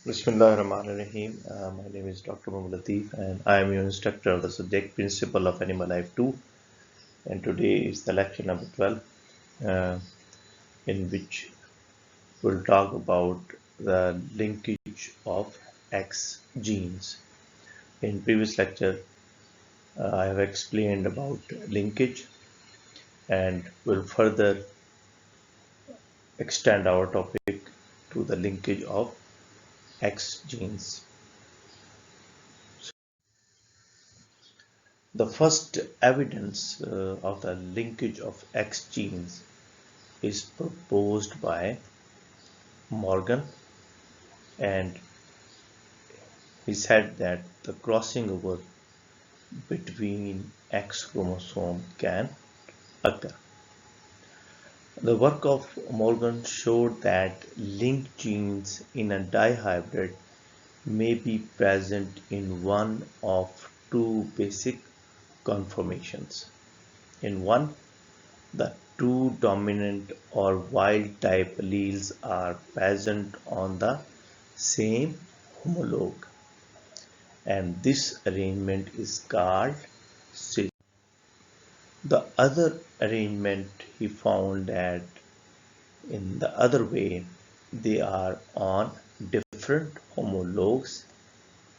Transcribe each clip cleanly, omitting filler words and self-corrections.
Bismillahirrahmanirrahim. My name is Dr. Mohammad Latif and I am your instructor of the subject Principle of Animal Life 2, and today is the lecture number 12, uh, in which we'll talk about the linkage of X genes. In previous lecture, I have explained about linkage and will further extend our topic to the linkage of X genes. The first evidence of the linkage of X genes is proposed by Morgan, and he said that the crossing over between X chromosome can occur. The work of Morgan showed that linked genes in a dihybrid may be present in one of two basic conformations. In one, the two dominant or wild-type alleles are present on the same homologue, and this arrangement is called cis. The other arrangement, he found that in the other way they are on different homologues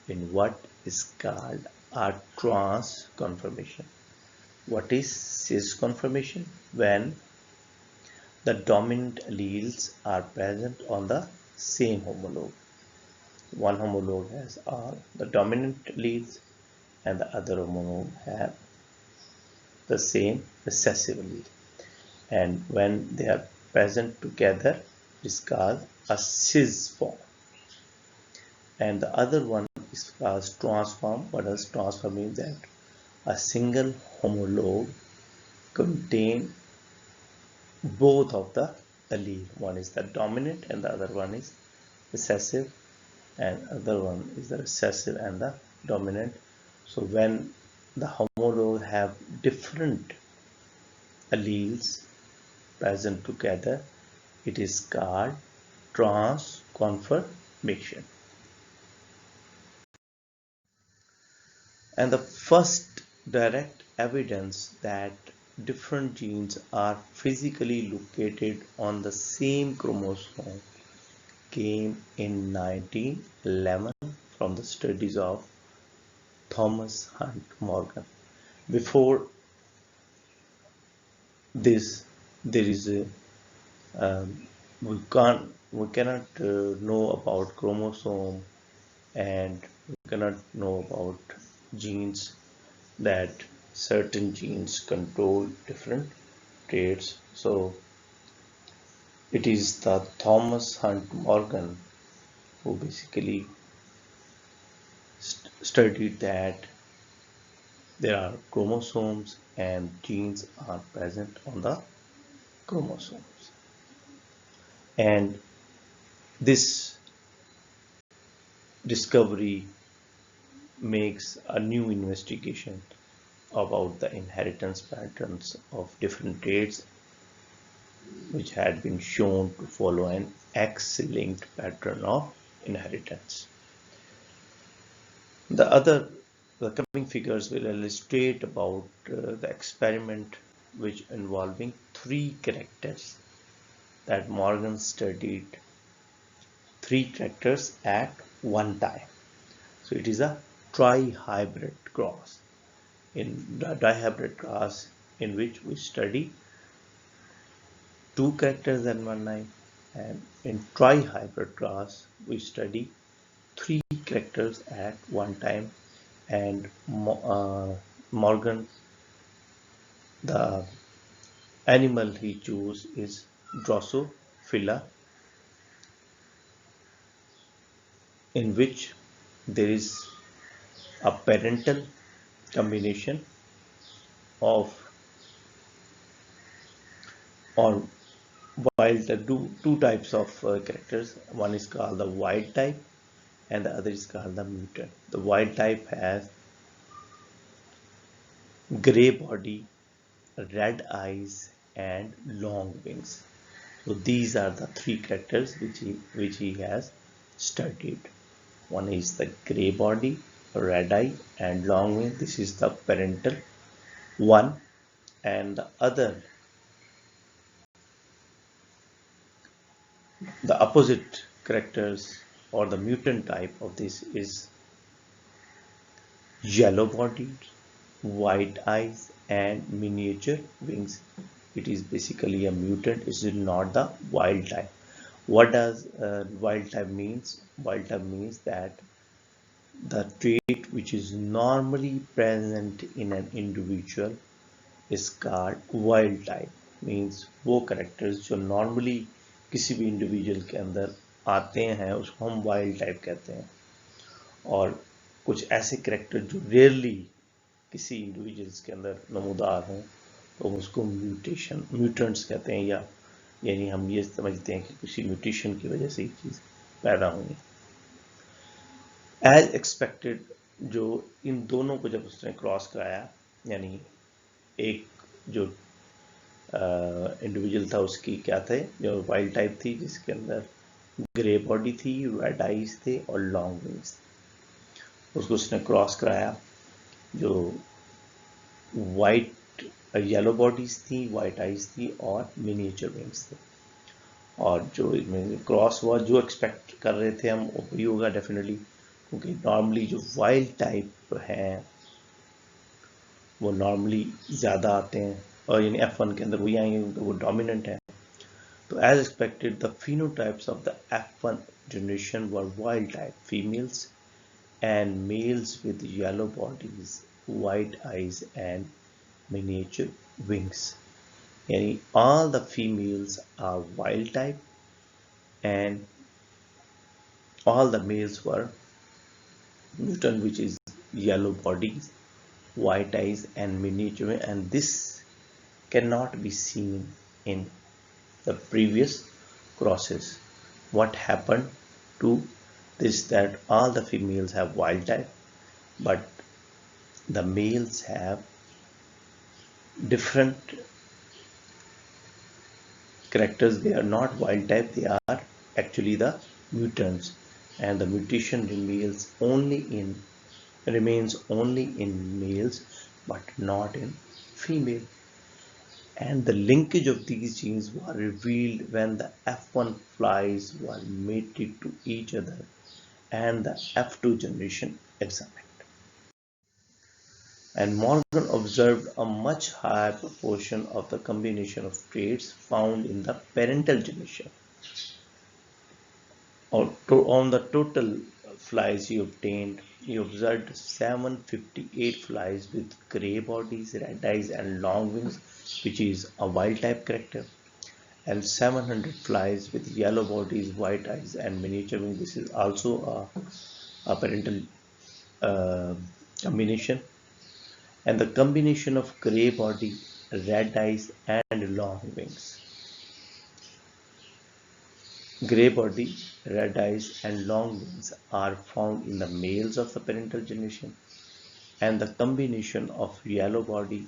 in what is called a trans conformation. What is cis conformation? When the dominant alleles are present on the same homologue. One homologue has all the dominant alleles and the other homologue have the same recessive allele. And when they are present together, it is called a cis form. And the other one is called transform. What does transform mean? That a single homologue contains both of the allele. One is the dominant and the other one is recessive, and other one is the recessive and the dominant. So when the homologue have different alleles present together, it is called transconfirmation. And the first direct evidence that different genes are physically located on the same chromosome came in 1911 from the studies of Thomas Hunt Morgan. Before this, there is a we cannot know about chromosome, and we cannot know about genes, that certain genes control different traits. So it is the Thomas Hunt Morgan who basically studied that there are chromosomes and genes are present on the chromosomes. And this discovery makes a new investigation about the inheritance patterns of different traits which had been shown to follow an X-linked pattern of inheritance. The coming figures will illustrate about the experiment which involving three characters that Morgan studied three characters at one time. So it is a tri-hybrid cross. In the dihybrid cross, in which we study two characters at one time, and in tri-hybrid cross we study three characters at one time. And Morgan, the animal he chose is Drosophila, in which there is a parental combination of, or wild, two types of characters. One is called the wild type and the other is called the mutant. The wild type has gray body, red eyes and long wings. So these are the three characters which he has studied. One is the gray body, red eye, and long wing. This is the parental one, and the opposite characters or the mutant type of this is yellow bodied, white eyes, and miniature wings. It is basically a mutant. It is not the wild type. What does wild type means? Wild type means that the trait which is normally present in an individual is called wild type. Means वो characters जो normally किसी भी individual के अंदर आते हैं उसको हम wild type कहते हैं, और कुछ ऐसे character जो rarely किसी इंडिविजुअल्स के अंदर नमूदार हों तो उसको म्यूटेंट्स कहते हैं, या यानी हम ये समझते हैं कि किसी म्यूटेशन की वजह से ये चीज़ पैदा हुई। एज एक्सपेक्टेड जो इन दोनों को जब उसने क्रॉस कराया, यानी एक जो इंडिविजुअल था उसकी क्या थे, जो वाइल्ड टाइप थी जिसके अंदर ग्रे बॉडी थी, रेड आइज थे और लॉन्ग विंग्स थे, उसको उसने क्रॉस कराया। जो वाइट येलो बॉडीज थी, वाइट आइज थी और मिनिएचर विंग्स थे, और जो क्रॉस हुआ जो एक्सपेक्ट कर रहे थे हम वही होगा डेफिनेटली, क्योंकि नॉर्मली जो वाइल्ड टाइप हैं वो नॉर्मली ज़्यादा आते हैं, और यानी F1 के अंदर वही आएंगे क्योंकि वो डोमिनेंट है। तो as expected the phenotypes of the F1 generation were wild type females and males with yellow bodies, white eyes and miniature wings. Yani all the females are wild type and all the males were mutant, which is yellow bodies, white eyes and miniature, and this cannot be seen in the previous crosses. What happened to this, that all the females have wild type but the males have different characters. They are not wild type, they are actually the mutants, and the mutation remains only in males but not in female. And the linkage of these genes were revealed when the F1 flies were mated to each other and the F2 generation examined. And Morgan observed a much higher proportion of the combination of traits found in the parental generation. On the total flies he obtained, he observed 758 flies with grey bodies, red eyes and long wings, which is a wild type character, and 700 flies with yellow bodies, white eyes and miniature wings. This is also a parental combination. And the combination of grey body, red eyes and long wings. Grey body, red eyes and long wings are found in the males of the parental generation, and the combination of yellow body,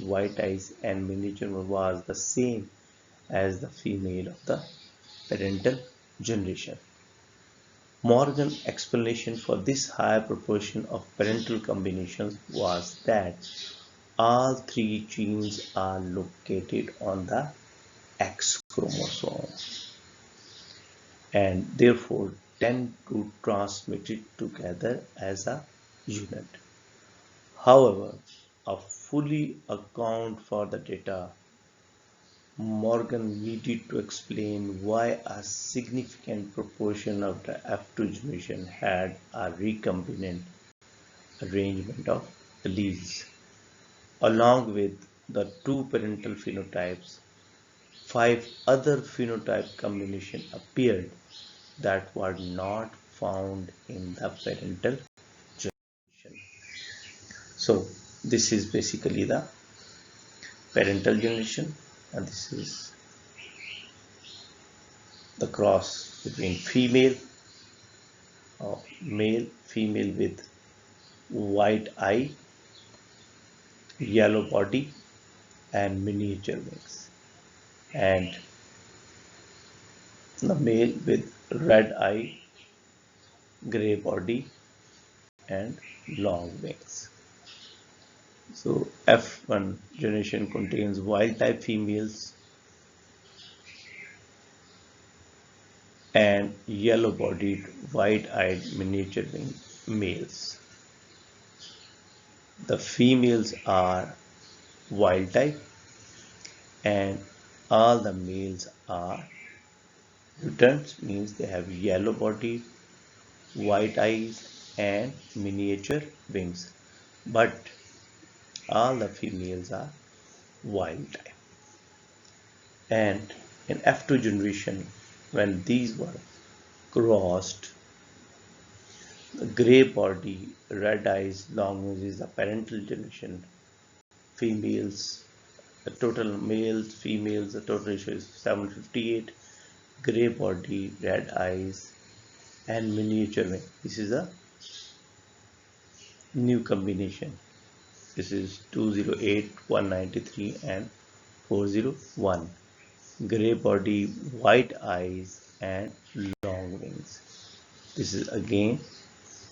white eyes and miniature was the same as the female of the parental generation. Morgan's explanation for this higher proportion of parental combinations was that all three genes are located on the X chromosome and therefore tend to transmit it together as a unit. However, to fully account for the data, Morgan needed to explain why a significant proportion of the F2 generation had a recombinant arrangement of alleles. Along with the two parental phenotypes, 5 other phenotype combinations appeared that were not found in the parental generation. So this is basically the parental generation, and this is the cross between female or male female with white eye, yellow body and miniature wings, and the male with red eye, gray body and long wings. So F1 generation contains wild type females and yellow bodied white-eyed miniature wing males. The females are wild type and all the males are mutants, means they have yellow body, white eyes and miniature wings, but all the females are wild type. And in F2 generation, when these were crossed, the gray body, red eyes, long nose is the parental generation. Females, the total males, females, the total ratio is 758. Gray body, red eyes, and miniature wing. This is a new combination. This is 208, 193, and 401. Gray body, white eyes, and long wings. This is again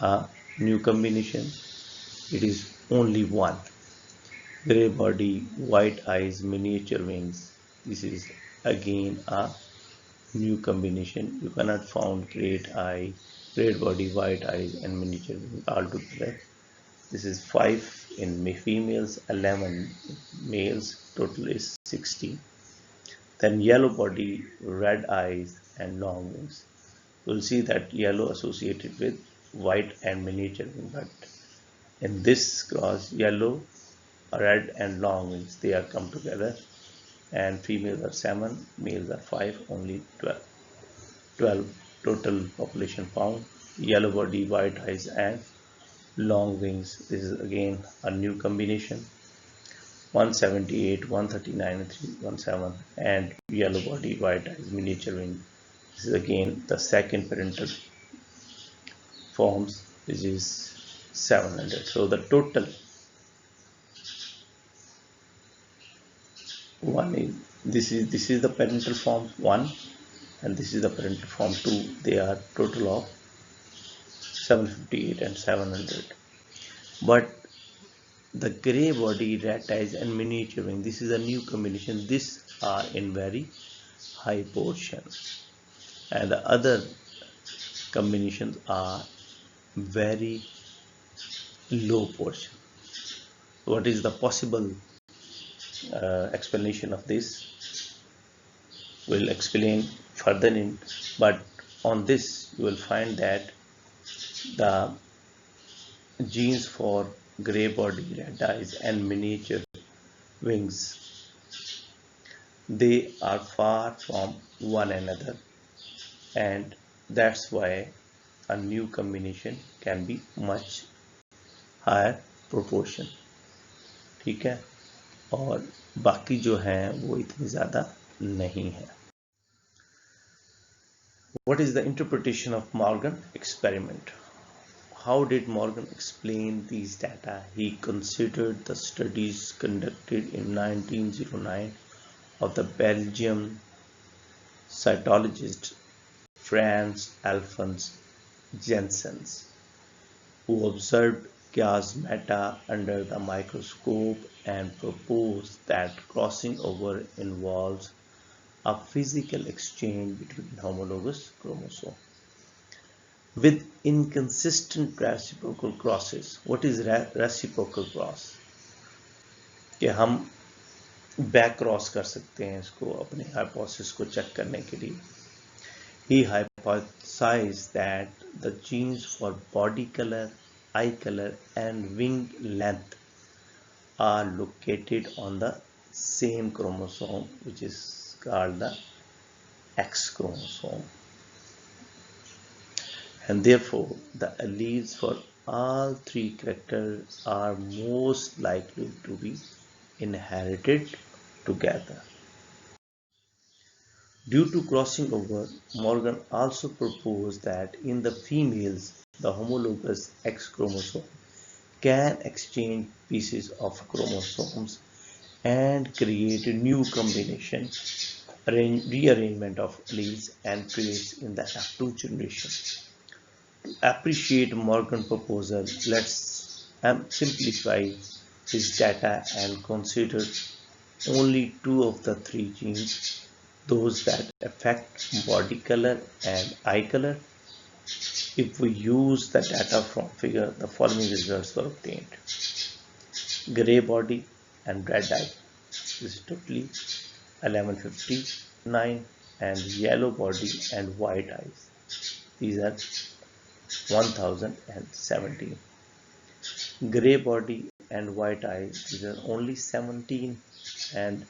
a new combination. It is only one. Gray body, white eyes, miniature wings. This is again a new combination. You cannot find great body, white eyes, and miniature wings all together. This is 5 in females, 11 males. Total is 60. Then yellow body, red eyes, and long wings. You will see that yellow associated with white and miniature wing, but in this cross, yellow, red, and long wings, they are come together, and females are 7, males are 5, only 12. 12 total population found. Yellow body, white eyes, and long wings. This is again a new combination. 178, 139, and 317, and yellow body, white eyes, miniature wing. This is again the second parental forms, which is 700. So the total one is this is the parental form 1, and this is the parental form 2. They are total of 758 and 700. But the gray body, red eyes, and miniature wing, this is a new combination. These are in very high portion, and the other combinations are very low portion. What is the possible explanation of this? We'll explain further in, but on this you will find that the genes for gray body, red eyes, and miniature wings, they are far from one another, and that's why a new combination can be much higher proportion. ठीक है, और बाकी जो हैं वो इतनी ज़्यादा नहीं है. What is the interpretation of Morgan experiment? How did Morgan explain these data? He considered the studies conducted in 1909 of the Belgian cytologist Franz Alphonse Janssens, who observed chiasmata under the microscope and proposed that crossing over involves a physical exchange between homologous chromosomes with inconsistent reciprocal crosses. What is reciprocal cross? कि हम back cross कर सकते हैं इसको अपने hypothesis को check करने के लिए. He hypothesized that the genes for body color, eye color, and wing length are located on the same chromosome, which is called the X chromosome, and therefore the alleles for all three characters are most likely to be inherited together. Due to crossing over, Morgan also proposed that in the females, the homologous X chromosome can exchange pieces of chromosomes and create a new combination, rearrangement of alleles and traits in the F2 generation. To appreciate Morgan's proposal, let's simplify his data and consider only two of the three genes, those that affect body color and eye color. If we use the data from figure, the following results were obtained. Gray body and red eye. This is totally 1159, and yellow body and white eyes. These are 1017. Gray body and white eyes. These are only 17, and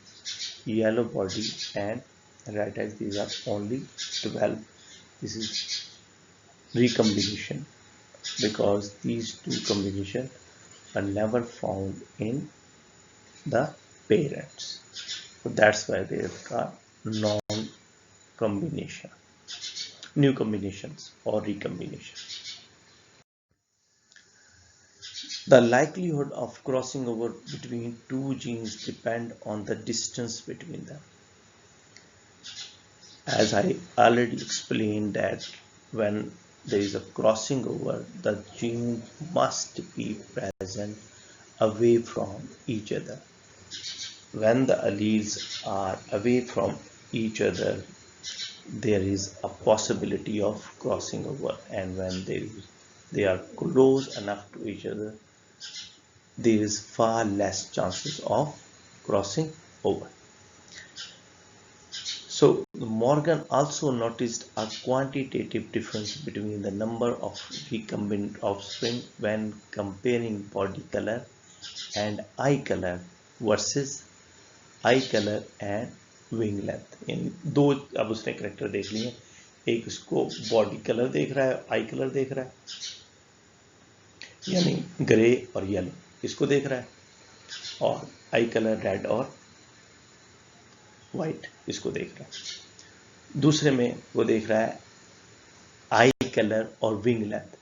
yellow body and red eyes. These are only 12. This is recombination because these two combinations are never found in the parents. So that's why they are called non-combination, new combinations or recombination. The likelihood of crossing over between two genes depend on the distance between them. As I already explained that when there is a crossing over, the gene must be present away from each other. When the alleles are away from each other, there is a possibility of crossing over, and when they are close enough to each other, there is far less chances of crossing over. So Morgan also noticed a quantitative difference between the number of recombinant offspring when comparing body color and eye color versus eye color and wing length. यानी दो अब उसने character देख लिए, एक उसको body colour देख रहा है, आई कलर देख रहा है, यानी ग्रे और येलो इसको देख रहा है, और आई कलर रेड और वाइट इसको देख रहा है. दूसरे में वो देख रहा है आई कलर और विंग लेंथ,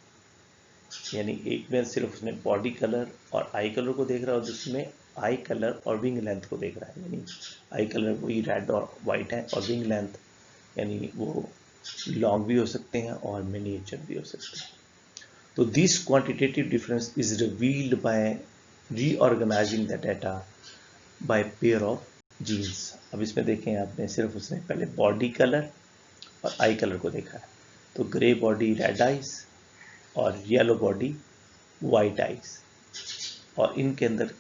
यानी एक में सिर्फ उसने बॉडी कलर और आई कलर को देख रहा है और दूसरे में आई कलर और विंग लेंथ को देख रहा है. यानी आई कलर वही रेड और वाइट है, और विंग लेंथ यानी वो लॉन्ग भी हो सकते हैं और मिनिएचर भी हो सकते हैं. तो this quantitative difference is revealed by reorganising the data by pair of genes. अब इसमें देखें आपने, सिर्फ उसने पहले बॉडी कलर और आई कलर को देखा है, तो ग्रे बॉडी रेड आइज और येलो बॉडी वाइट आइज, और इनके अंदर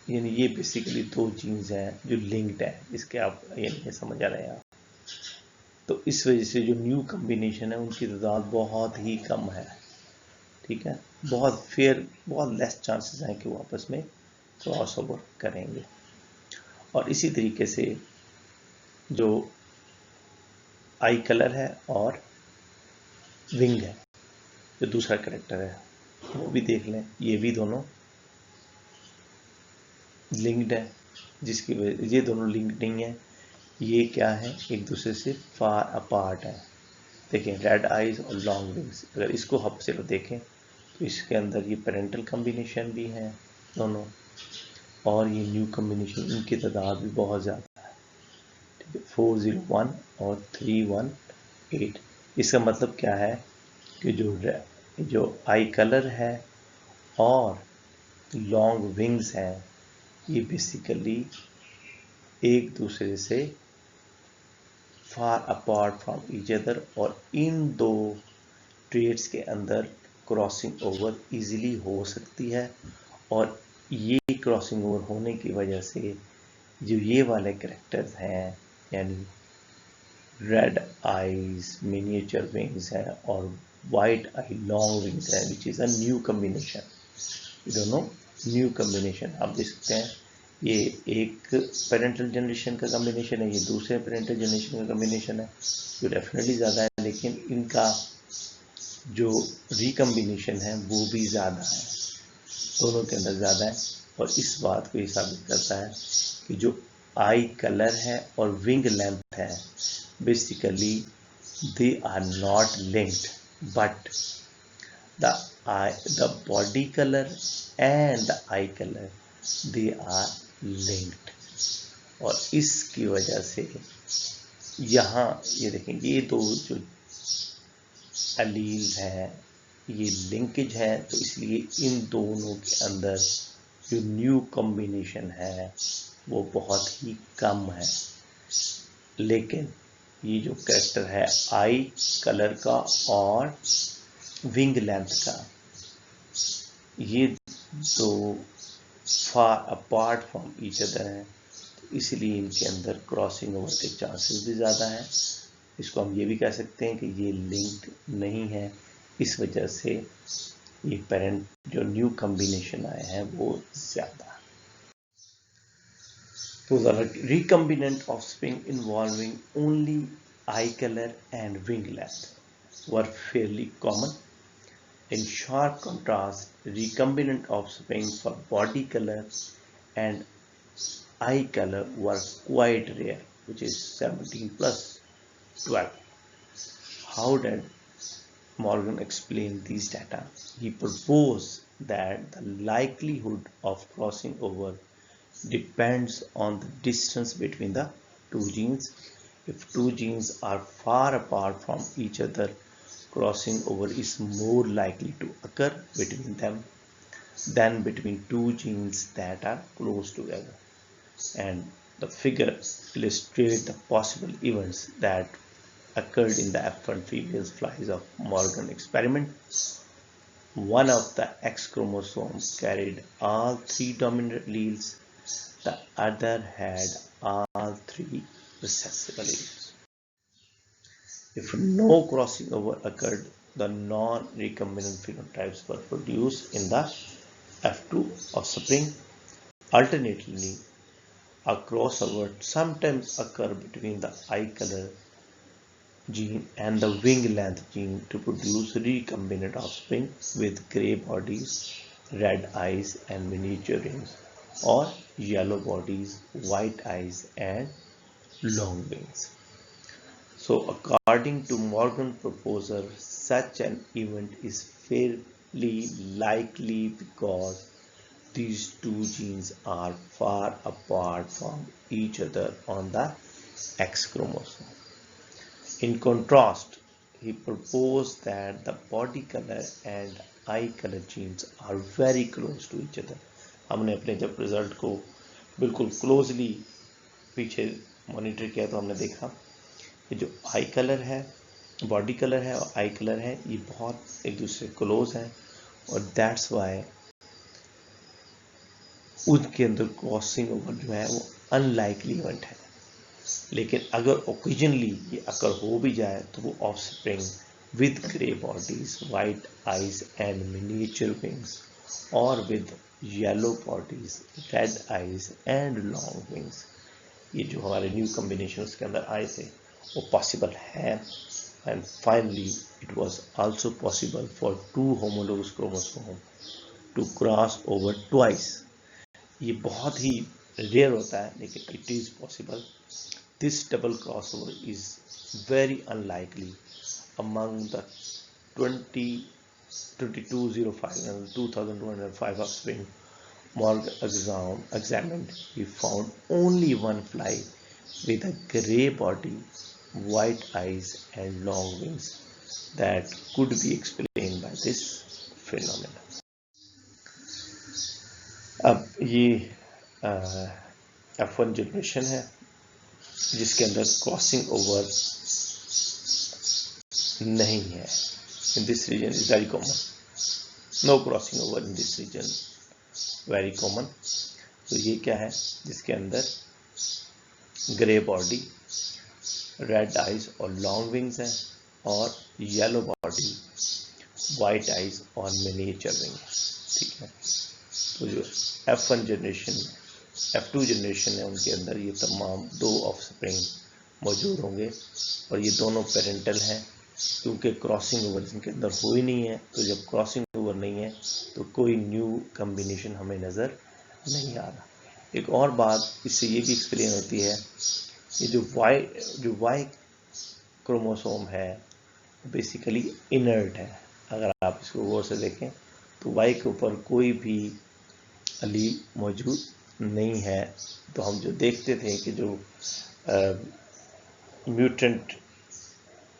यानी ये बेसिकली दो जीन्स हैं जो लिंक्ड है. इसके आप यानी समझ आ रहे हैं आप. तो इस वजह से जो न्यू कॉम्बिनेशन है उनकी तादाद बहुत ही कम है. ठीक है, बहुत लेस चांसेस हैं कि वो आपस में क्रॉस ओवर करेंगे. और इसी तरीके से जो आई कलर है और विंग है, जो दूसरा कैरेक्टर है, वो भी देख लें. ये भी दोनों लिंक्ड है, जिसकी वजह ये दोनों लिंक्ड नहीं है. ये क्या है, एक दूसरे से फार अपार्ट है. देखें रेड आइज और लॉन्ग विंग्स, अगर इसको हम सिर्फ देखें तो इसके अंदर ये पेरेंटल कॉम्बिनेशन भी है दोनों, और ये न्यू कॉम्बिनेशन, इनकी तादाद भी बहुत ज़्यादा है. ठीक है, 401 और 318. इसका मतलब क्या है कि जो आई कलर है और लॉन्ग विंग्स हैं, ये बेसिकली एक दूसरे से far apart from each other, और इन दो ट्रेड्स के अंदर क्रॉसिंग ओवर इजीली हो सकती है. और ये क्रॉसिंग ओवर होने की वजह से जो ये वाले कैरेक्टर्स हैं, यानी रेड आईज मिनिएचर विंग्स हैं और वाइट आई लॉन्ग विंग्स हैं, which is a new combination. दोनों न्यू कॉम्बिनेशन आप देख सकते हैं. ये एक पेरेंटल जनरेशन का कॉम्बिनेशन है, ये दूसरे पेरेंटल जनरेशन का कॉम्बिनेशन है, जो डेफिनेटली ज़्यादा है, लेकिन इनका जो रिकम्बिनेशन है वो भी ज़्यादा है, दोनों के अंदर ज़्यादा है. और इस बात को ये साबित करता है कि जो आई कलर है और विंग लेंथ है, basically they are not linked, but the body color and the eye color they are linked. और इसकी वजह से यहाँ ये देखें, ये दो जो एलील्स हैं ये लिंकेज है, तो इसलिए इन दोनों के अंदर जो न्यू कॉम्बिनेशन है वो बहुत ही कम है। लेकिन ये जो कैरेक्टर है आई कलर का और विंग लेंथ का, ये दो far apart from each other हैं, तो इसलिए इनके अंदर क्रॉसिंग ओवर के चांसेस भी ज़्यादा हैं। इसको हम ये भी कह सकते हैं कि ये लिंक्ड नहीं है, इस वजह से ये पेरेंट जो न्यू कॉम्बिनेशन आए हैं वो ज़्यादा। तो the recombinant offspring involving only eye color and wing length were fairly common. In sharp contrast, recombinant offspring for body color and eye color were quite rare, which is 17 plus 12. How did Morgan explain these data? He proposed that the likelihood of crossing over depends on the distance between the two genes. If two genes are far apart from each other, crossing over is more likely to occur between them than between two genes that are close together. And the figure illustrates the possible events that occurred in the F1 female flies of Morgan experiment. One of the X chromosomes carried all three dominant alleles. The other had all three recessive alleles. If no crossing over occurred, the non-recombinant phenotypes were produced in the F2 offspring. Alternately, a crossover sometimes occur between the eye color gene and the wing length gene to produce recombinant offspring with gray bodies, red eyes and miniature wings, or yellow bodies, white eyes and long wings. So according to Morgan proposal, such an event is fairly likely because these two genes are far apart from each other on the X chromosome. In contrast, he proposed that the body color and eye color genes are very close to each other. हमने अपने जब result को बिल्कुल closely पीछे monitor किया तो हमने देखा कि जो आई कलर है, बॉडी कलर है और आई कलर है, ये बहुत एक दूसरे क्लोज हैं और दैट्स वाई उनके अंदर क्रॉसिंग ओवर जो है वो अनलाइकली इवेंट है। लेकिन अगर ओकेजनली ये अकर हो भी जाए तो वो offspring with grey bodies, white eyes and miniature wings और with yellow bodies, red eyes and long wings, ये जो हमारे न्यू कॉम्बिनेशन उसके अंदर आए थे वो पॉसिबल है। And finally it was also possible for two homologous chromosome to cross over twice. ये बहुत ही रेयर होता है लेकिन it is possible. This double crossover is very unlikely among the 2205 and 2205 offspring Morgan examined. He found only one fly with a grey body, white eyes and long wings that could be explained by this phenomenon. अब ये F1 generation है जिसके अंदर crossing over नहीं है। In this region is very common, no crossing over in this region, very common. तो ये क्या है जिसके अंदर ग्रे बॉडी, रेड आइज और लॉन्ग विंग्स हैं और येलो बॉडी, वाइट आइज और मिनिएचर विंग, ठीक है। तो जो F1 जनरेशन, F2 जनरेशन है उनके अंदर ये तमाम दो ऑफस्प्रिंग मौजूद होंगे और ये दोनों पेरेंटल हैं क्योंकि क्रॉसिंग ओवर इनके अंदर हो ही नहीं है। तो जब क्रॉसिंग ओवर नहीं है तो कोई न्यू कॉम्बिनेशन हमें नज़र नहीं आ रहा। एक और बात इससे ये भी एक्सप्लेन होती है कि जो वाई क्रोमोसोम है बेसिकली इनर्ट है। अगर आप इसको गौर से देखें तो वाई के ऊपर कोई भी अलील मौजूद नहीं है। तो हम जो देखते थे कि जो म्यूटेंट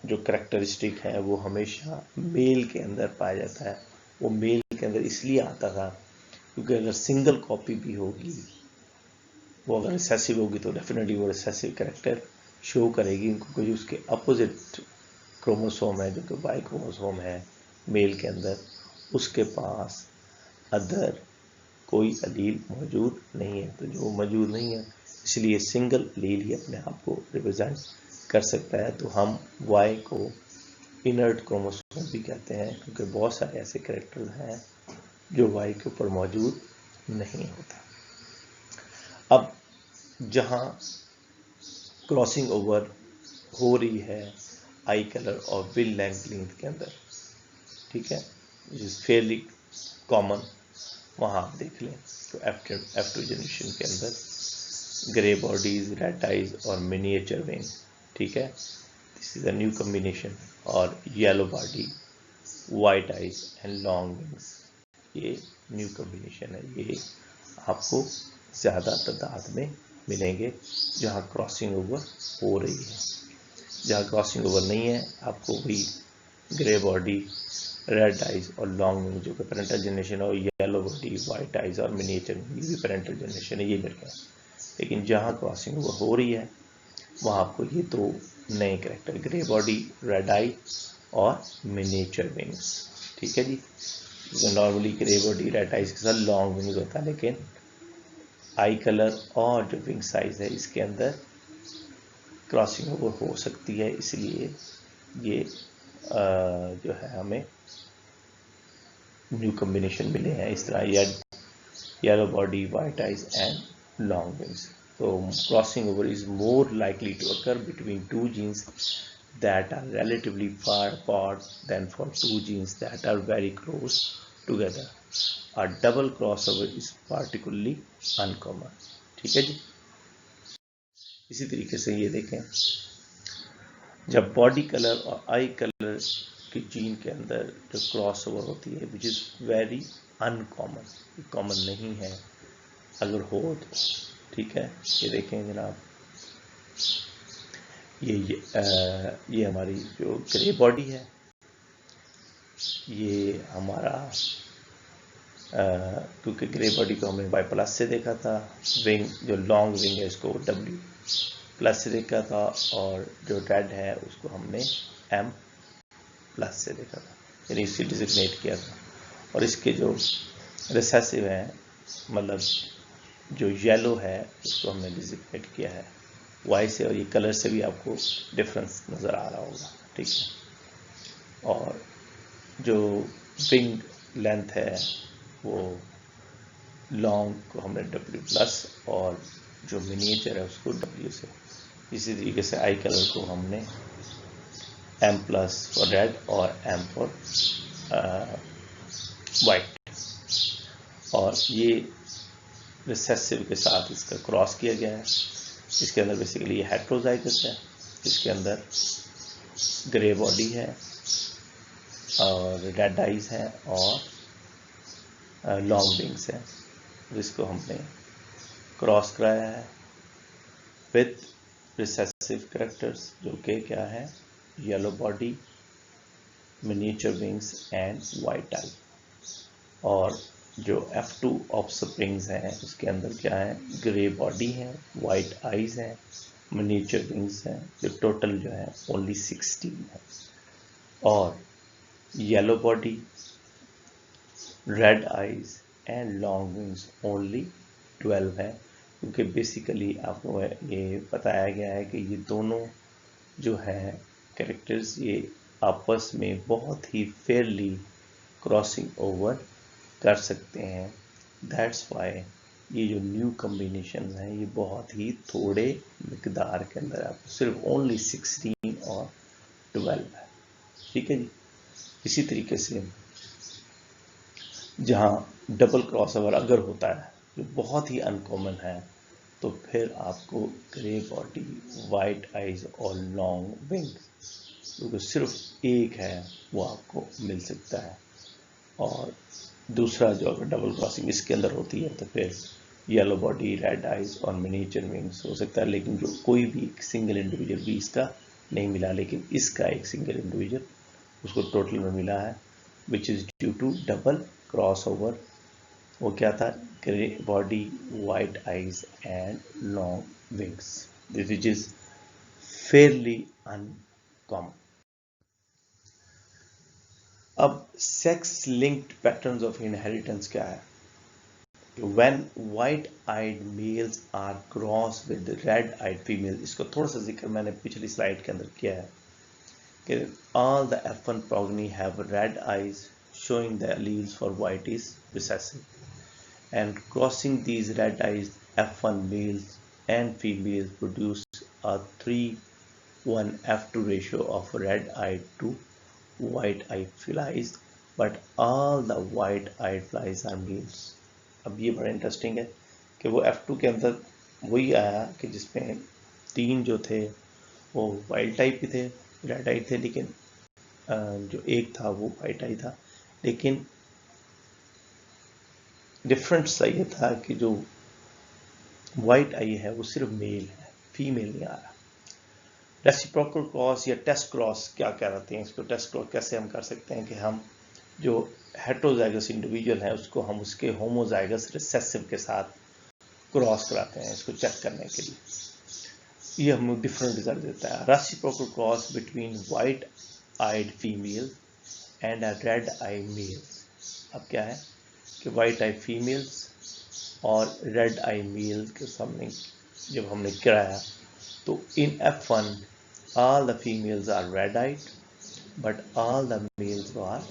जो करेक्टरिस्टिक है वो हमेशा मेल के अंदर पाया जाता है। वो मेल के अंदर इसलिए आता था क्योंकि अगर सिंगल कॉपी भी होगी, वो अगर रिसेसिव होगी तो डेफिनेटली वो रिसेसिव करेक्टर शो करेगी, क्योंकि उसके अपोजिट क्रोमोसोम है जो कि वाई क्रोमोसोम है मेल के अंदर, उसके पास अदर कोई अलील मौजूद नहीं है। तो जो मौजूद नहीं है इसलिए सिंगल अलील ही अपने आप को रिप्रेजेंट कर सकता है। तो हम वाई को इनर्ट क्रोमोसोम भी कहते हैं, क्योंकि बहुत सारे ऐसे कैरेक्टर हैं जो वाई के ऊपर मौजूद नहीं होता। अब जहाँ क्रॉसिंग ओवर हो रही है आई कलर और विल लेंथ के अंदर, ठीक है, इज फेयरली कॉमन, वहाँ आप देख लें तो F2 जनरेशन के अंदर ग्रे बॉडीज, रेड आइज और मिनिएचर विंग, ठीक है, this is a new combination. और yellow body, white eyes and long wings, ये न्यू कॉम्बिनेशन है। ये आपको ज़्यादा तादाद में मिलेंगे जहाँ क्रॉसिंग ओवर हो रही है। जहाँ क्रॉसिंग ओवर नहीं है आपको वही ग्रे बॉडी, रेड आइज और लॉन्ग विंग जो कि पेरेंटल जनरेशन है, और येलो बॉडी, वाइट आइज और मिनिएचर विंग ये भी पेरेंटल जनरेशन है, ये मिल रहा है। लेकिन जहाँ क्रॉसिंग ओवर हो रही है वहाँ आपको ये दो नए character, grey body, red eye और मिनिएचर विंग्स, ठीक है जी। Normally grey body, red eyes के साथ लॉन्ग विंग्स होता है, लेकिन आई कलर और जो विंग साइज है इसके अंदर क्रॉसिंग ओवर हो सकती है, इसलिए ये जो है हमें न्यू कॉम्बिनेशन मिले हैं इस तरह, yellow body, white eyes and long wings. So crossing over is more likely to occur between two genes that are relatively far apart than for two genes that are very close together. A double crossover is particularly uncommon. ठीक है जी। इसी तरीके से ये देखें, जब body colour और आई colour की जीन के अंदर जो क्रॉस ओवर होती है, which is very uncommon, common नहीं है, अगर हो तो ठीक है। ये देखें जनाब, ये हमारी जो ग्रे बॉडी है, ये हमारा क्योंकि ग्रे बॉडी को हमने Y+ से देखा था, विंग जो लॉन्ग विंग है इसको W+ से देखा था, और जो रेड है उसको हमने M+ से देखा था, यानी इससे डिजिग्नेट किया था। और इसके जो रिसेसिव हैं, मतलब जो येलो है उसको हमने डिजिग्नेट किया है वाई से, और ये कलर से भी आपको डिफरेंस नज़र आ रहा होगा, ठीक है। और जो विंग लेंथ है वो लॉन्ग को हमने W+ और जो मिनिएचर है उसको W से, इसी तरीके से आई कलर को हमने M+ फॉर रेड और M फॉर वाइट, और ये रिसेसिव के साथ इसका क्रॉस किया गया है। इसके अंदर बेसिकली ये हेट्रोजाइगस है, इसके अंदर ग्रे बॉडी है और रेड आइज है और लॉन्ग विंग्स है, जिसको हमने क्रॉस कराया है विथ रिसेसिव कैरेक्टर्स जो कि क्या है, yellow body, miniature wings and white eye. और जो F2 ऑफस्प्रिंग्स हैं उसके अंदर क्या है, ग्रे बॉडी है, वाइट आइज है, मिनिएचर विंग्स हैं, जो टोटल जो है ओनली 16 है, और yellow body, red eyes and long wings only 12 है, क्योंकि बेसिकली आपको ये बताया गया है कि ये दोनों जो है कैरेक्टर्स ये आपस में बहुत ही फेयरली क्रॉसिंग ओवर कर सकते हैं। दैट्स वाई ये जो न्यू कॉम्बिनेशन हैं ये बहुत ही थोड़े मिकदार के अंदर आपको सिर्फ ओनली 16 और 12 है, ठीक है जी। इसी तरीके से जहाँ डबल क्रॉसओवर अगर होता है जो बहुत ही अनकॉमन है, तो फिर आपको ग्रे बॉडी, वाइट आइज और लॉन्ग विंग क्योंकि सिर्फ एक है वो आपको मिल सकता है। और दूसरा जो अगर डबल क्रॉसिंग इसके अंदर होती है तो फिर येलो बॉडी, रेड आइज और मिनिएचर विंग्स हो सकता है, लेकिन जो कोई भी सिंगल इंडिविजुअल भी इसका नहीं मिला, लेकिन इसका एक सिंगल इंडिविजुअल उसको टोटल में मिला है, which is due to double cross over. वो क्या था? Grey body, white eyes and long wings, this which is fairly uncommon. अब sex linked patterns of inheritance क्या है? When white-eyed males are crossed with red-eyed females, इसको थोड़ा सा जिक्र मैंने पिछली स्लाइड के अंदर किया है कि all the F1 progeny have red eyes, showing the alleles for white is recessive, and crossing these red eyes F1 males and females produce a 3:1 F2 ratio of red-eyed to white-eyed flies, but all the white-eyed flies are males. अब ये बड़ा interesting है कि वो F2 के अंदर वही आया कि जिसमें 3 जो थे वो वाइल्ड टाइप भी थे, रेड आई थे, लेकिन जो एक था वो वाइट आई था। लेकिन डिफरेंस सा ये था कि जो वाइट आई है वो सिर्फ मेल है, फीमेल नहीं आ रहा। रेसिप्रोकल क्रॉस या टेस्ट क्रॉस क्या कहते हैं इसको? टेस्ट क्रॉस कैसे हम कर सकते हैं कि हम जो हेटेरोजाइगस इंडिविजुअल है उसको हम उसके होमोजाइगस रिसेसिव के साथ क्रॉस कराते हैं, इसको चेक करने के लिए। ये हमें डिफरेंट रिजल्ट देता है। Reciprocal cross between white eyed female and a red eye male. अब क्या है कि वाइट आई फीमेल्स और रेड आई मेल के सामने जब हमने कराया तो इन F1 all the females are red eyed but all the males are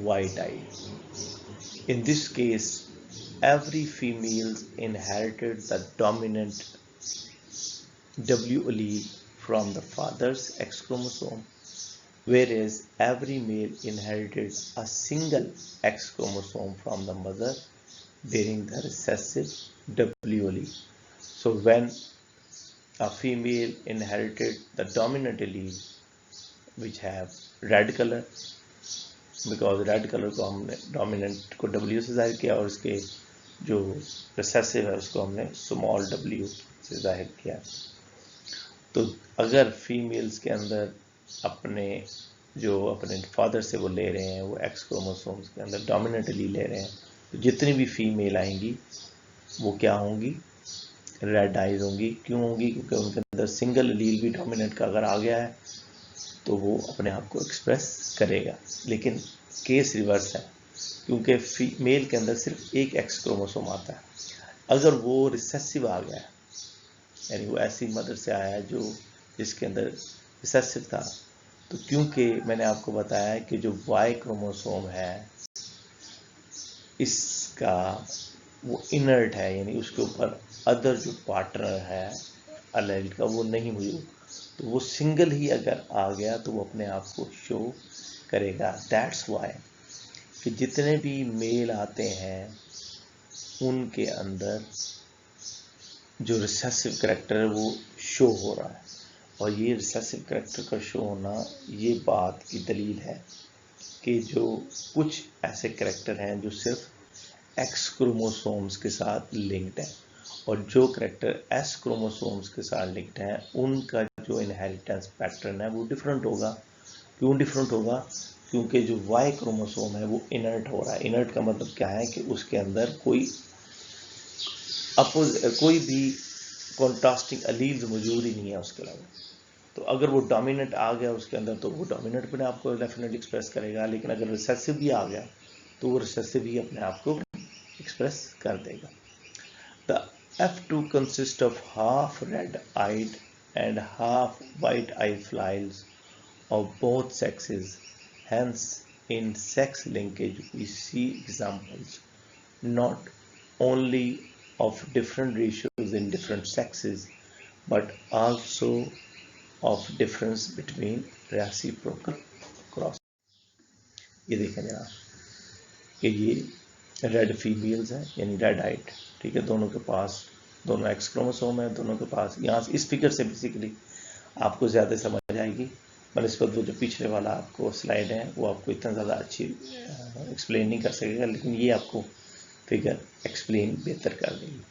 white eyed. In this case, every female inherited the dominant W allele from the father's X chromosome, whereas every male inherited a single X chromosome from the mother bearing the recessive W allele. So when a female inherited the dominant allele which have red color, because red color को हमने dominant को W से जाहिर किया और उसके जो recessive है उसको हमने small w से जाहिर किया। तो अगर फीमेल्स के अंदर अपने फादर से वो ले रहे हैं, वो एक्स क्रोमोसोम्स के अंदर डोमिनेंट allele ले रहे हैं, तो जितनी भी फीमेल आएंगी वो क्या होंगी? रेड आइज होंगी। क्यों होंगी? क्योंकि उनके अंदर सिंगल एलील भी डोमिनेंट का अगर आ गया है तो वो अपने आप को एक्सप्रेस करेगा। लेकिन केस रिवर्स है, क्योंकि फीमेल के अंदर सिर्फ एक एक्स क्रोमोसोम आता है। अगर वो रिसेसिव आ गया, यानी वो ऐसी मदर से आया जो जिसके अंदर रिसेसिव था, तो क्योंकि मैंने आपको बताया कि जो वाई क्रोमोसोम है इसका वो इनर्ट है, यानी उसके ऊपर अदर जो पार्टनर है अलेल का वो नहीं मौजूद, तो वो सिंगल ही अगर आ गया तो वो अपने आप को शो करेगा। दैट्स वाई कि जितने भी मेल आते हैं उनके अंदर जो रिसेसिव कैरेक्टर है वो शो हो रहा है, और ये रिसेसिव कैरेक्टर का शो होना ये बात की दलील है कि जो कुछ ऐसे कैरेक्टर हैं जो सिर्फ एक्स क्रोमोसोम्स के साथ लिंक्ड है, और जो कैरेक्टर एस क्रोमोसोम्स के साथ लिंक्ड है उनका जो इनहेरिटेंस पैटर्न है वो डिफरेंट होगा। क्यों डिफरेंट होगा? क्योंकि जो वाई क्रोमोसोम है वो इनर्ट हो रहा है। इनर्ट का मतलब क्या है कि उसके अंदर कोई भी कॉन्ट्रास्टिंग अलील्स मौजूद ही नहीं है उसके अलावा। तो अगर वो डोमिनेंट आ गया उसके अंदर तो वो डोमिनेंट अपने आप को डेफिनेटली एक्सप्रेस करेगा, लेकिन अगर रिसेसिव भी आ गया तो वो रिसेसिव ही अपने आप को एक्सप्रेस कर देगा। The F2 consists of half red-eyed and half white-eyed flies of both sexes. Hence, in sex linkage, we see examples not only of different ratios in different sexes, but also of difference between reciprocal cross. ये देखें जनाब कि ये red females हैं, यानी red आइट, ठीक है, दोनों के पास दोनों एक्स क्रोमोसोम है, दोनों के पास। यहाँ इस फिगर से बेसिकली आपको ज़्यादा समझ आएगी, बनस्पत वो जो पिछले वाला आपको स्लाइड है वो आपको इतना ज़्यादा अच्छी एक्सप्लेन नहीं कर सकेगा, लेकिन ये आपको फिगर एक्सप्लेन बेहतर कर देगी।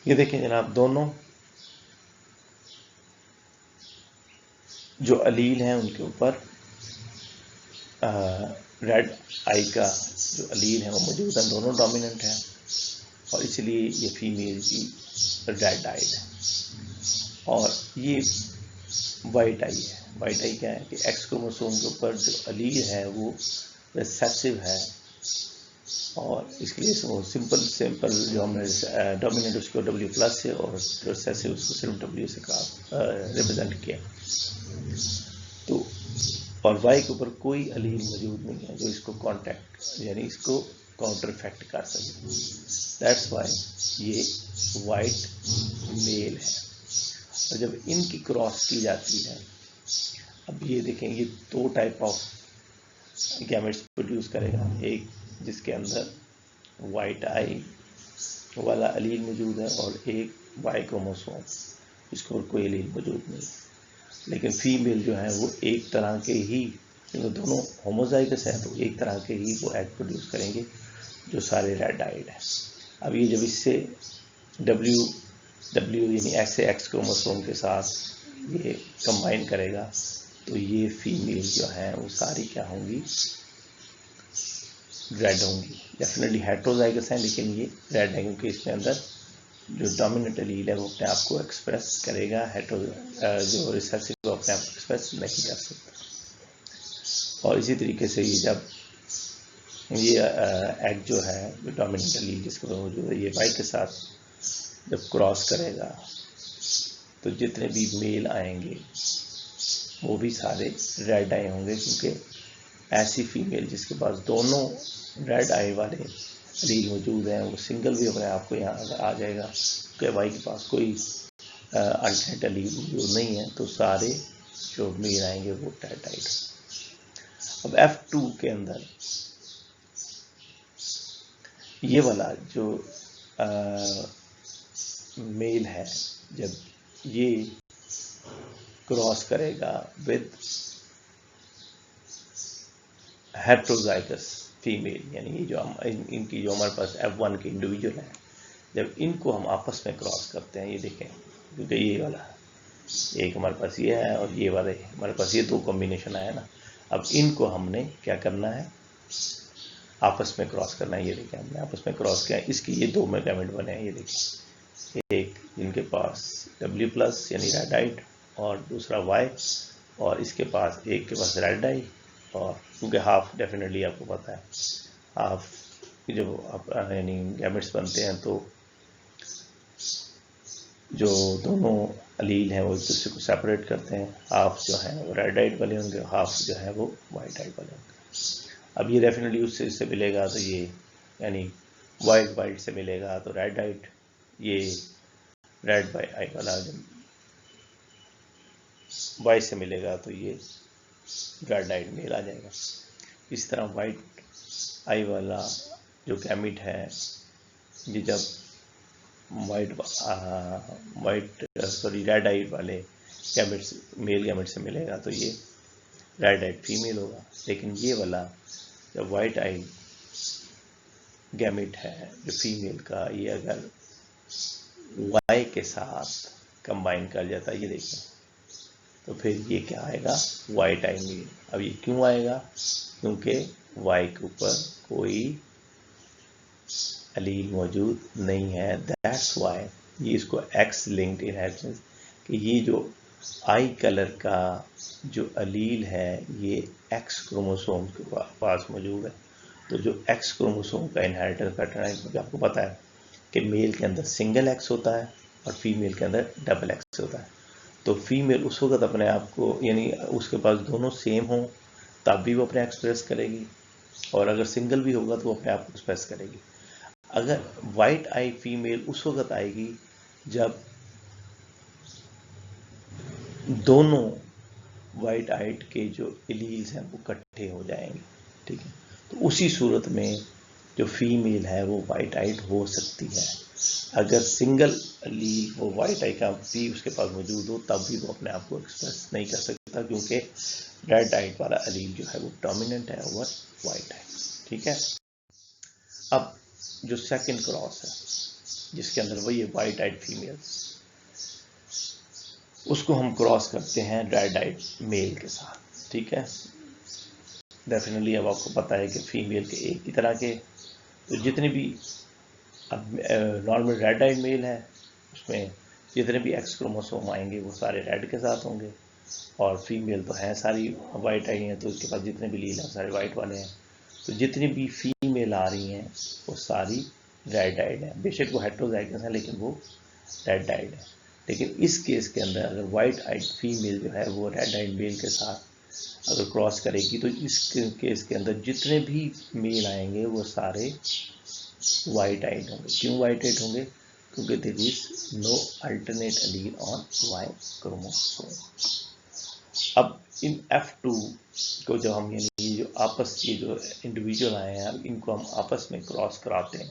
ये देखें जनाब, दोनों जो अलील हैं उनके ऊपर रेड आई का जो अलील है वो मौजूद है, दोनों डोमिनेंट हैं और इसलिए ये फीमेल की रेड आइड है। और ये वाइट आई है। वाइट आई क्या है कि एक्स क्रोमोसोम के ऊपर जो अलील है वो रिसेसिव है और इसके लिए सिंपल जो हमने डोमिनेंट उसको W प्लस से और रिसेसिव उसको सिर्फ W से रिप्रेजेंट किया। तो और Y के ऊपर कोई अलील मौजूद नहीं है जो इसको कॉन्टैक्ट यानी इसको काउंटर इफेक्ट कर सके। दैट्स वाई ये वाइट मेल है। और जब इनकी क्रॉस की जाती है, अब ये देखें, ये दो टाइप ऑफ गैमेट्स प्रोड्यूस करेगा, एक जिसके अंदर वाइट आई वाला अलील मौजूद है और एक वाई क्रोमोसोम जिसको कोई अलील मौजूद नहीं है। लेकिन फीमेल जो है वो एक तरह के ही, क्योंकि दोनों होमोजाइगस है तो एक तरह के ही वो एग प्रोड्यूस करेंगे जो सारे रेड आइड है। अब ये जब इससे W यानी एक्स क्रोमोसोम के साथ ये कंबाइन करेगा तो ये फीमेल जो है वो सारी क्या होंगी, रेड होंगी। डेफिनेटली हेट्रोजाइगस हैं लेकिन ये रेड है क्योंकि इसके अंदर जो डोमिनेंट एलील है वो अपने आप को एक्सप्रेस करेगा, जो रिसेसिव अपने आप को एक्सप्रेस नहीं कर सकता। और इसी तरीके से ये जब ये एग जो है जो डोमिनेंट एलील जिसके मौजूद है ये वाई के साथ जब क्रॉस करेगा तो जितने भी मेल आएंगे वो भी सारे रेड आई होंगे, क्योंकि ऐसी फीमेल जिसके पास दोनों रेड आई वाले एलील मौजूद हैं वो सिंगल भी अपने आप को यहाँ आ जाएगा, क्योंकि वाई के पास कोई अल्टरनेट एलील मौजूद नहीं है तो सारे जो मेल आएंगे वो रेड आई। अब F2 के अंदर ये वाला जो मेल है जब ये क्रॉस करेगा विद हेट्रोजाइगस फीमेल, यानी ये जो इनकी जो हमारे पास F1 के इंडिविजुअल हैं, जब इनको हम आपस में क्रॉस करते हैं, ये देखें क्योंकि ये वाला एक हमारे पास ये है और ये वाले हमारे पास ये दो कॉम्बिनेशन आया ना, अब इनको हमने क्या करना है, आपस में क्रॉस करना है। ये देखें हमने आपस में क्रॉस किया, इसकी ये दो में गैमेट बने हैं, ये देखें, एक इनके पास W प्लस यानी रेड आइड और दूसरा Y, और इसके पास एक के पास रेड आई, और क्योंकि हाफ डेफिनेटली आपको पता है हाफ जब यानी गैमेट्स बनते हैं तो जो दोनों अलील हैं वो एक दूसरे को सेपरेट करते हैं, हाफ जो है वो रेड आइड वाले होंगे, हाफ जो है वो वाइट आइड वाले होंगे। अब ये डेफिनेटली उससे इससे मिलेगा तो ये यानी वाइट से मिलेगा तो रेड आइड, ये रेड बाई आई वाला वाई से मिलेगा तो ये रेड आइड मेल आ जाएगा। इस तरह वाइट आई वाला जो गैमेट है ये जब रेड आई वाले गैमेट मेल गैमेट से मिलेगा तो ये रेड आइड फीमेल होगा। लेकिन ये वाला जब वाइट आई गैमेट है जो फीमेल का, ये अगर वाई के साथ कंबाइन कर जाता है, ये देखें, तो फिर ये क्या आएगा, वाइट आई मेल। अब ये क्यों आएगा, क्योंकि वाई के ऊपर कोई अलील मौजूद नहीं है। दैट्स वाई ये इसको एक्स लिंक्ड इनहेरिटेंस, कि ये जो आई कलर का जो अलील है ये एक्स क्रोमोसोम के पास मौजूद है। तो जो एक्स क्रोमोसोम का इनहेरिटेंस पैटर्न है, क्योंकि आपको पता है कि मेल के अंदर सिंगल एक्स होता है और फीमेल के अंदर डबल एक्स होता है। तो फीमेल उस वक्त अपने आप को, यानी उसके पास दोनों सेम हो तब भी वो अपने एक्सप्रेस करेगी, और अगर सिंगल भी होगा तो वो अपने आप को एक्सप्रेस करेगी। अगर वाइट आई फीमेल उस वक्त आएगी जब दोनों वाइट आइट के जो एलील्स हैं वो इकट्ठे हो जाएंगे, ठीक है। तो उसी सूरत में जो फीमेल है वो वाइट आइट हो सकती है। अगर सिंगल अलील वो वाइट आई का भी उसके पास मौजूद हो तब भी वो अपने आप को एक्सप्रेस नहीं कर सकता, क्योंकि रेड आइट वाला अलील जो है वो डोमिनेंट है ओवर वाइट आई, ठीक है। अब जो सेकंड क्रॉस है जिसके अंदर वही है वाइट आइट फीमेल्स, उसको हम क्रॉस करते हैं रेड आइड मेल के साथ। ठीक है, डेफिनेटली अब आपको पता है कि फीमेल के एक ही तरह के, तो जितने भी अब नॉर्मल रेड आइड मेल है उसमें जितने भी एक्स क्रोमोसोम आएंगे वो सारे रेड के साथ होंगे, और फीमेल तो हैं सारी वाइट आई हैं, तो उसके पास जितने भी लील हैं सारे वाइट वाले हैं। तो जितनी भी फीमेल आ रही हैं वो सारी रेड आइड हैं, बेशक वो हेट्रोजाइगस हैं लेकिन वो रेड आइड है। लेकिन इस केस के अंदर अगर वाइट आइड फीमेल जो है वो रेड आइड मेल के साथ अगर क्रॉस करेगी तो इस केस के अंदर जितने भी मेल आएंगे वो सारे वाइट आइड होंगे। क्यों वाइट आइड होंगे? क्योंकि there is no alternate allele on Y chromosome. अब इन F2 को जब हम यानी जो आपस के जो इंडिविजुअल आए हैं इनको हम आपस में क्रॉस कराते हैं,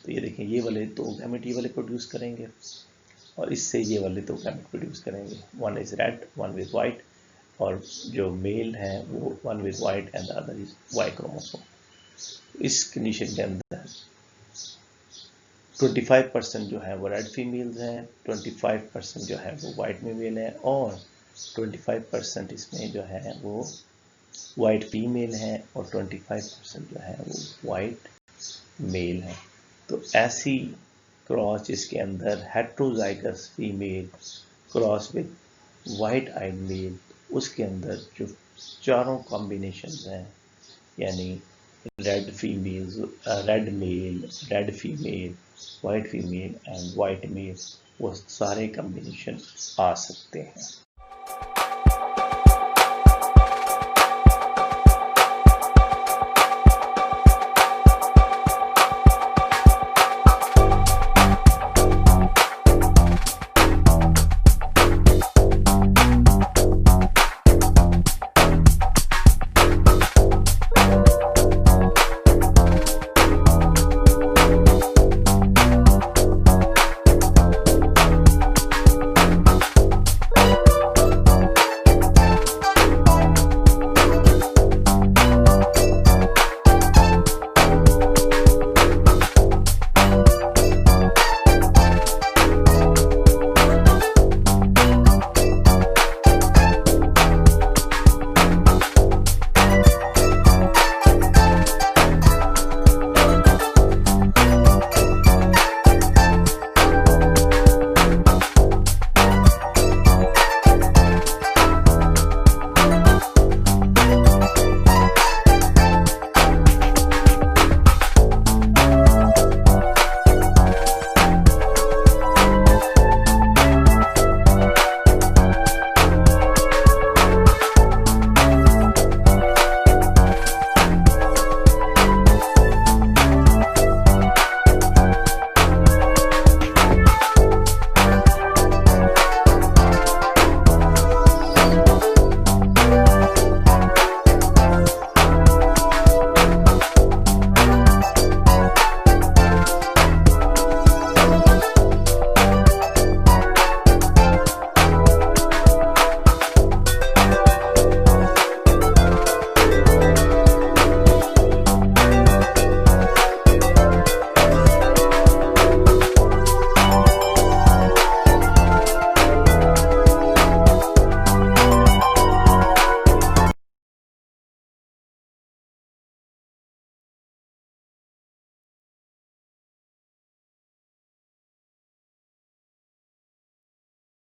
तो ये देखें ये वाले तो गैमेट ये वाले प्रोड्यूस करेंगे और इससे ये वाले तो गैमेट प्रोड्यूस करेंगे, one is red one with white, और जो मेल है वो one with white and the other is Y chromosome. इस कंडीशन के अंदर 25% जो है वो रेड फीमेल्स हैं, 25% जो है वो वाइट मेल है, और 25% इसमें जो है वो वाइट फीमेल है, और 25% जो है वो वाइट मेल है। तो ऐसी क्रॉस जिसके अंदर heterozygous female cross with white eyed male, उसके अंदर जो चारों कॉम्बिनेशंस हैं यानी red female, red male, red female, white female and white male, वो सारे कॉम्बिनेशन आ सकते हैं।